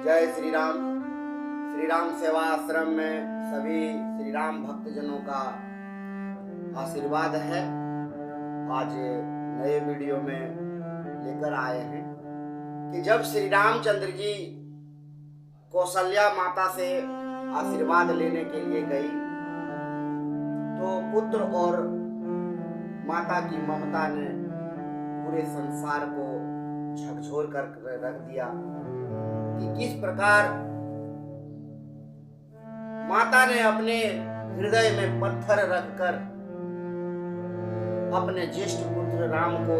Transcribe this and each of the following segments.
जय श्री राम। श्री राम सेवा आश्रम में सभी श्री राम भक्तजनों का आशीर्वाद है। आज नए वीडियो में लेकर आए हैं कि जब श्री रामचंद्र जी कौशल्या माता से आशीर्वाद लेने के लिए गई तो पुत्र और माता की ममता ने पूरे संसार को झकझोर कर रख दिया कि किस प्रकार माता ने अपने हृदय में पत्थर रखकर अपने ज्येष्ठ पुत्र राम को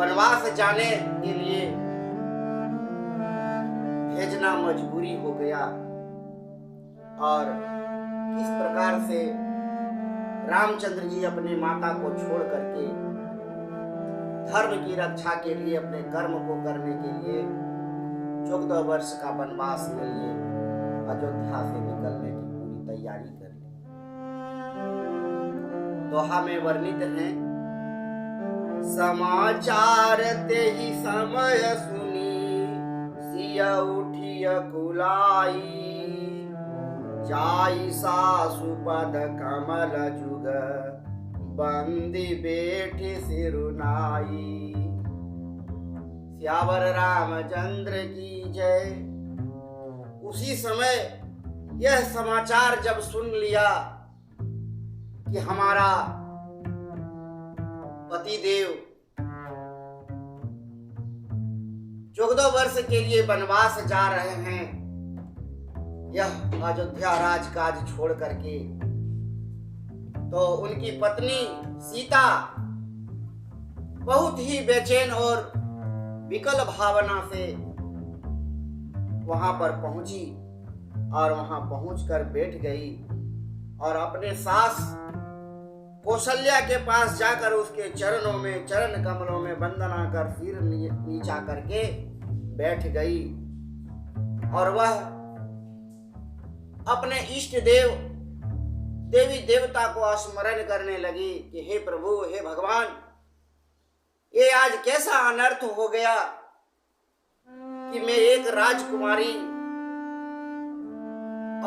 वनवास जाने के लिए भेजना मजबूरी हो गया और किस प्रकार से रामचंद्र जी अपने माता को छोड़ करके धर्म की रक्षा के लिए अपने कर्म को करने के लिए 14 वर्ष का वनवास के लिए अयोध्या से निकलने की पूरी तैयारी कर ली। दोहा में वर्णित है, समाचार ते ही समय सुनी सिया उठिय कुलाई जाई सासु पद कमल जुग बंदी बेठी सिरुनाई। सियावर रामचंद्र की जय। उसी समय यह समाचार जब सुन लिया कि हमारा पतिदेव 14 वर्ष के लिए वनवास जा रहे हैं, यह अयोध्या राजकाज छोड़ करके, तो उनकी पत्नी सीता बहुत ही बेचैन और विकल भावना से वहां पर पहुंची और वहां पहुंचकर बैठ गई और अपने सास कौशल्या के पास जाकर उसके चरण कमलों में वंदना कर सिर नीचा करके बैठ गई और वह अपने इष्ट देवी देवता को स्मरण करने लगी कि हे प्रभु, हे भगवान, ये आज कैसा अनर्थ हो गया कि मैं एक राजकुमारी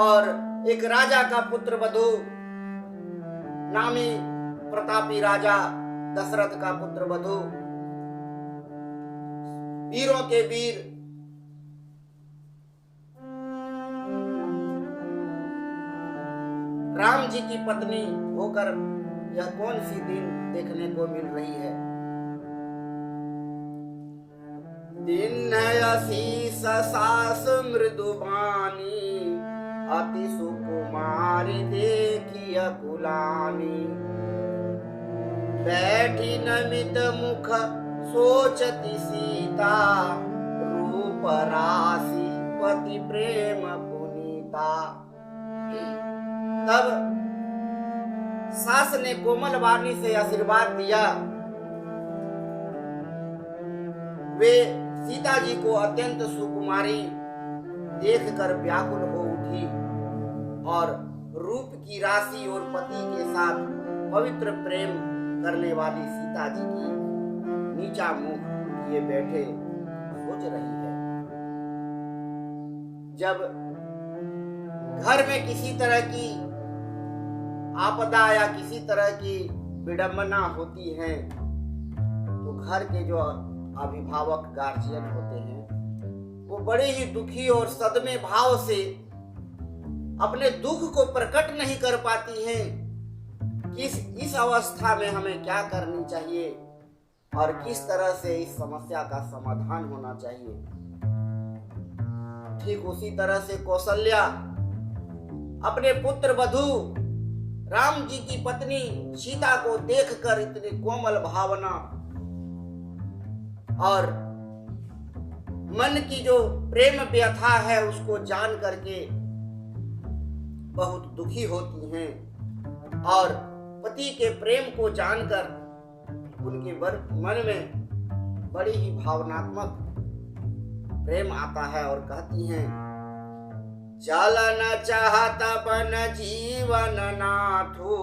और एक राजा का पुत्र वधू, नामी प्रतापी राजा दशरथ का पुत्र वधू, वीरों के वीर, राम जी की पत्नी होकर यह कौन सी दिन देखने को मिल रही है। दिन आशीष सास मृदुबानी अति सुकुमारी देखी अकुलानी बैठी नमित मुख सोचती सीता रूप राशि पति प्रेम पुनीता। तब सास ने कोमल वाणी से आशीर्वाद दिया। वे सीता जी को अत्यंत सुकुमारी देखकर व्याकुल हो उठी और रूप की राशि और पति के साथ पवित्र प्रेम करने वाली सीता जी की नीचा मुख किए बैठे सोच रही है। जब घर में किसी तरह की आपदा या किसी तरह की विडंबना होती है तो घर के जो अभिभावक गार्जियन होते हैं वो बड़े ही दुखी और सदमे भाव से अपने दुख को प्रकट नहीं कर पाती हैं कि इस अवस्था में हमें क्या करनी चाहिए और किस तरह से इस समस्या का समाधान होना चाहिए। ठीक उसी तरह से कौशल्या अपने पुत्र वधू राम जी की पत्नी सीता को देखकर इतनी कोमल भावना और मन की जो प्रेम व्यथा है उसको जान करके बहुत दुखी होती हैं और पति के प्रेम को जानकर उनके मन में बड़ी ही भावनात्मक प्रेम आता है और कहती हैं, चलन चाहता बन जीवन नाथू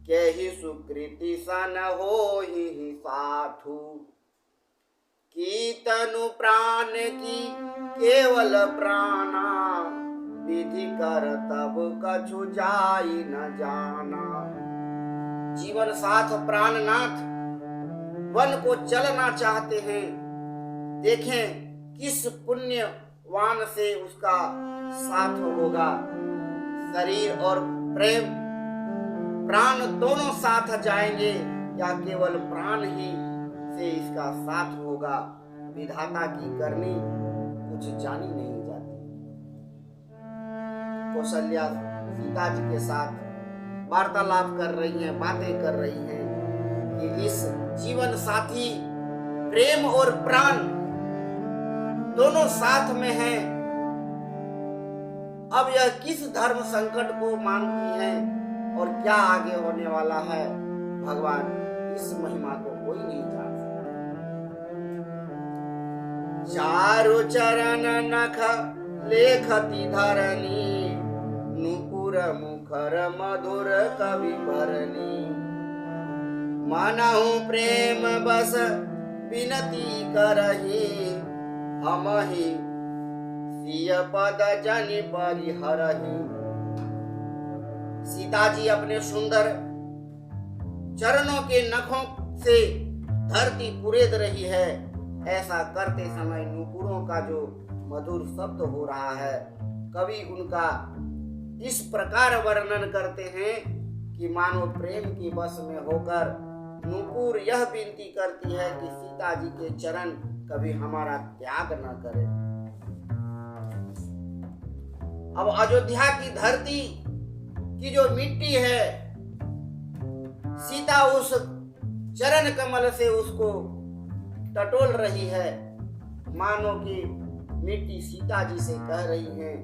के ही सुकृति सन हो ही साथू। की तनु प्राण की केवल प्राणा, विधि कर तब कछु जाई न जाना। जीवन साथ प्राणनाथ वन को चलना चाहते हैं, देखें किस पुण्यवान से उसका साथ होगा। शरीर और प्रेम प्राण दोनों साथ जाएंगे या केवल प्राण ही से इसका साथ होगा। विधाता की करनी कुछ जानी नहीं जाती। कौशल्या सीता जी के साथ वार्तालाप कर रही हैं, बातें कर रही हैं कि इस जीवन साथी प्रेम और प्राण दोनों साथ में हैं। अब यह किस धर्म संकट को मानती है और क्या आगे होने वाला है, भगवान इस महिमा को कोई नहीं जान सकता। चारु चरण नख लेखती धरनी, नुपुर मुखर मधुर कवि भरनी। मानहु प्रेम बस विनती करही, हमहि सिय पद जनि परिहरहि। सीता जी अपने सुंदर चरणों के नखों से धरती कुरेद रही है। ऐसा करते समय नुपुरों का जो मधुर शब्द हो रहा है, कवि उनका इस प्रकार वर्णन करते हैं कि मानो प्रेम की बस में होकर नुपुर यह विनती करती है कि सीता जी के चरण कभी हमारा त्याग न करें। अब अयोध्या की धरती की जो मिट्टी है, सीता उस चरण कमल से उसको टटोल रही है। मानो कि मिट्टी सीता जी से कह रही है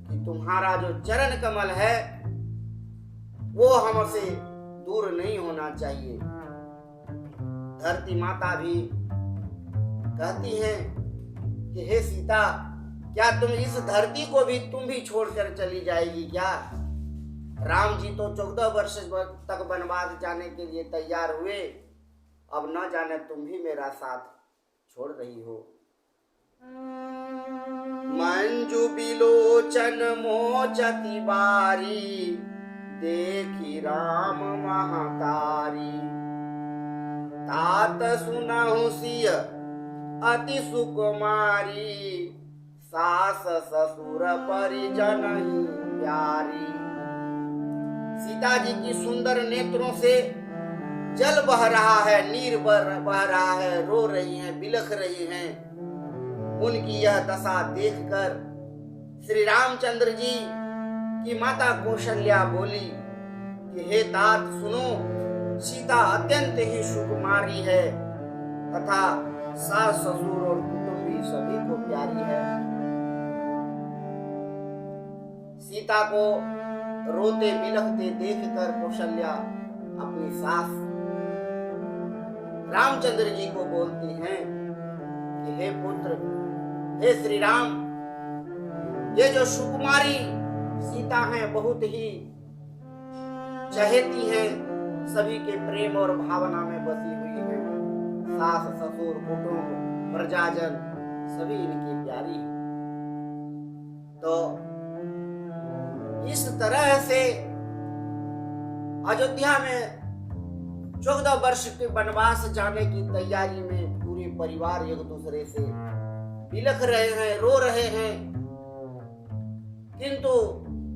कि तुम्हारा जो चरण कमल है वो हमसे दूर नहीं होना चाहिए। धरती माता भी कहती हैं कि हे सीता, क्या तुम इस धरती को भी तुम भी छोड़कर चली जाएगी क्या? राम जी तो 14 वर्ष तक वनवास जाने के लिए तैयार हुए, अब न जाने तुम भी मेरा साथ छोड़ रही हो। मंजू बिलोचन मोचती बारी, देखी राम महातारी। तात सुनहु सिय अति सुकुमारी, सास ससुर परिजन प्यारी। सीता जी की सुंदर नेत्रों से जल बह रहा है, नीर बह रहा है, रो रही हैं, बिलख रही हैं। उनकी यह दशा देखकर श्री रामचंद्र जी की माता कौशल्या बोली कि हे तात सुनो, सीता अत्यंत ही सुकुमारी है तथा सास ससुर और कुटुंबी सभी को प्यारी है। सीता को रोते बिलखते देखकर कौशल्या अपनी सास रामचंद्र जी को बोलती हैं कि हे पुत्र, हे श्री राम, ये जो सुकुमारी सीता हैं बहुत ही चहेती हैं, सभी के प्रेम और भावना में बसी हुई है। सास ससुर कुटुंब प्रजाजन सभी इनकी प्यारी है। तो इस तरह से अयोध्या में 14 वर्ष के वनवास जाने की तैयारी में पूरे परिवार एक दूसरे से बिलख रहे हैं, रो रहे हैं, किंतु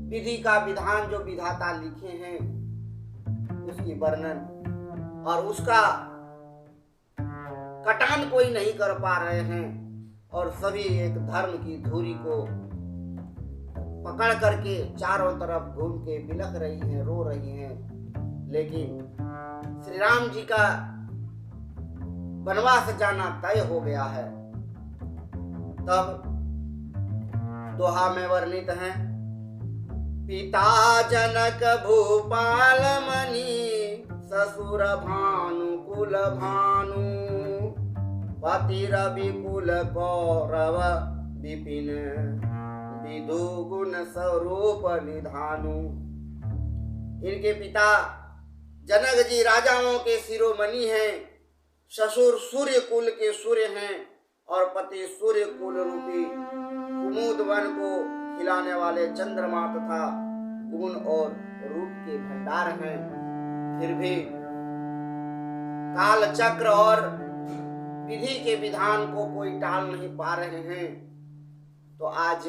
विधि का विधान जो विधाता लिखे हैं उसकी वर्णन और उसका कटान कोई नहीं कर पा रहे हैं और सभी एक धर्म की धुरी को पकड़ करके चारों तरफ घूम के बिलख रही हैं, रो रही हैं। लेकिन श्री राम जी का वनवास जाना तय हो गया है। तब दोहा में वर्णित है, पिता जनक भूपाल मणि, ससुर भानु कुल भानु, पति रवि कुल कौरव विपिन, विदु गुण स्वरूप निधानु। इनके पिता जनक जी राजाओं के शिरोमणि हैं, ससुर सूर्य कुल के सूर्य हैं और पति सूर्य कुल रूपी कुमुद वन को खिलाने वाले चंद्रमा तथा गुण और रूप के भंडार हैं। फिर भी काल चक्र और विधि के विधान को कोई टाल नहीं पा रहे हैं। तो आज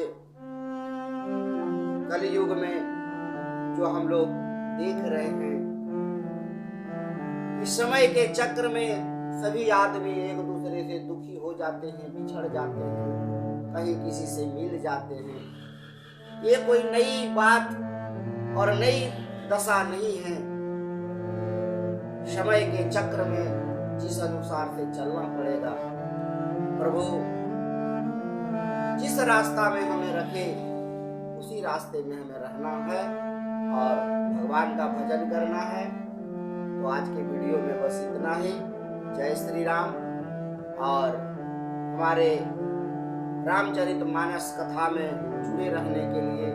कलयुग में जो हम लोग देख रहे हैं, इस समय के चक्र में सभी आदमी एक दूसरे से दुखी हो जाते हैं, बिछड़ जाते हैं, कहीं किसी से मिल जाते हैं। ये कोई नई बात और नई दशा नहीं है। समय के चक्र में जिस अनुसार से चलना पड़ेगा, प्रभु जिस रास्ता में हमें रखे उसी रास्ते में हमें रहना है और भगवान का भजन करना है। तो आज के वीडियो में बस इतना ही। जय श्री राम। और हमारे रामचरितमानस कथा में जुड़े रहने के लिए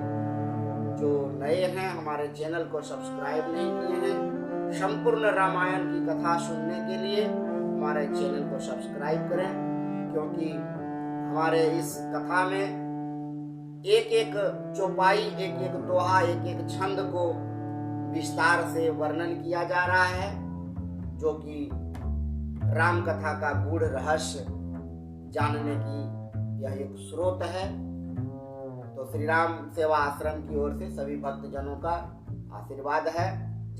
जो नए हैं, हमारे चैनल को सब्सक्राइब नहीं किए हैं, संपूर्ण रामायण की कथा सुनने के लिए हमारे चैनल को सब्सक्राइब करें, क्योंकि हमारे इस कथा में एक एक चौपाई, एक एक दोहा, एक एक छंद को विस्तार से वर्णन किया जा रहा है, जो कि राम कथा का गूढ़ रहस्य जानने की यह एक स्रोत है। तो श्री राम सेवा आश्रम की ओर से सभी भक्तजनों का आशीर्वाद है।